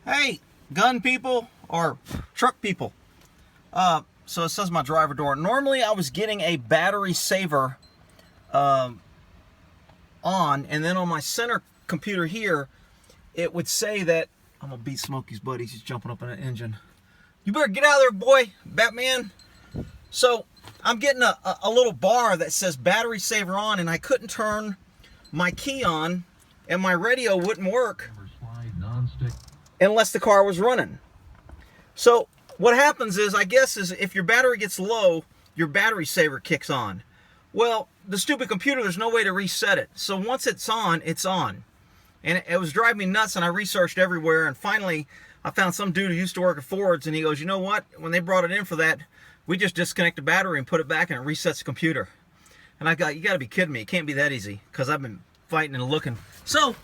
Hey, gun people or truck people. So it says my driver door. Normally I was getting a battery saver on, and then on my center computer here, it would say that I'm gonna beat Smokey's buddy. He's jumping up in an engine. You better get out of there, boy, Batman. So I'm getting a little bar that says battery saver on, and I couldn't turn my key on, and my radio wouldn't work unless the car was running. So what happens is, I guess, is if your battery gets low, your battery saver kicks on. Well, the stupid computer, there's no way to reset it. So once it's on, it's on. And it was driving me nuts, and I researched everywhere, and finally I found some dude who used to work at Ford's, and he goes, you know what, when they brought it in for that, we just disconnect the battery and put it back, and it resets the computer. And I got, you got to be kidding me, it can't be that easy, because I've been fighting and looking. So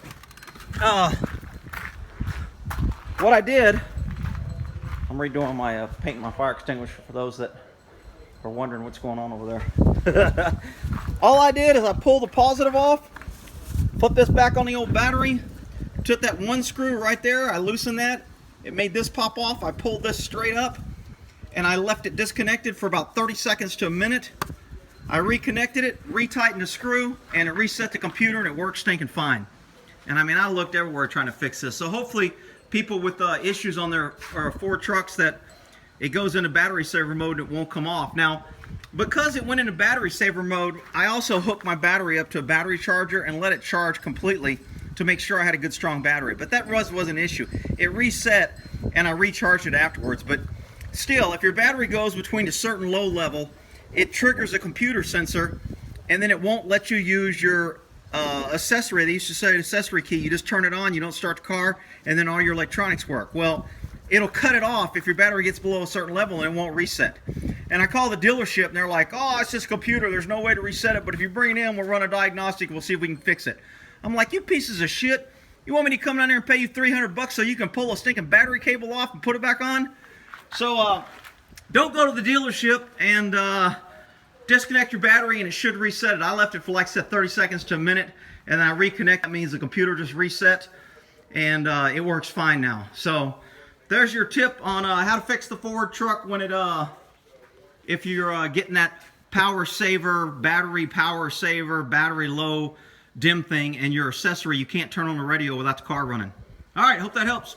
what I did, I'm redoing my painting my fire extinguisher for those that are wondering what's going on over there. All I did is I pulled the positive off, put this back on the old battery, took that one screw right there, I loosened that, it made this pop off, I pulled this straight up, and I left it disconnected for about 30 seconds to a minute. I reconnected it, retightened the screw, and it reset the computer, and it worked stinking fine. And I mean, I looked everywhere trying to fix this. So hopefully people with issues on their Ford trucks that it goes into battery saver mode, it won't come off. Now, because it went into battery saver mode, I also hooked my battery up to a battery charger and let it charge completely to make sure I had a good strong battery. But that was an issue. It reset and I recharged it afterwards. But still, if your battery goes between a certain low level, it triggers a computer sensor, and then it won't let you use your accessory. They used to say accessory key. You just turn it on, you don't start the car, and then all your electronics work. Well, it'll cut it off if your battery gets below a certain level, and it won't reset. And I call the dealership, and they're like, oh, it's just a computer, there's no way to reset it, but if you bring it in, we'll run a diagnostic, we'll see if we can fix it. I'm like, you pieces of shit, you want me to come down there and pay you $300 so you can pull a stinking battery cable off and put it back on? So don't go to the dealership and disconnect your battery, and it should reset it. I left it for, like I said, 30 seconds to a minute, and then I reconnect. That means the computer just reset, and it works fine now. So there's your tip on how to fix the Ford truck when it if you're getting that power saver, battery low dim thing, and your accessory, you can't turn on the radio without the car running. All right, hope that helps.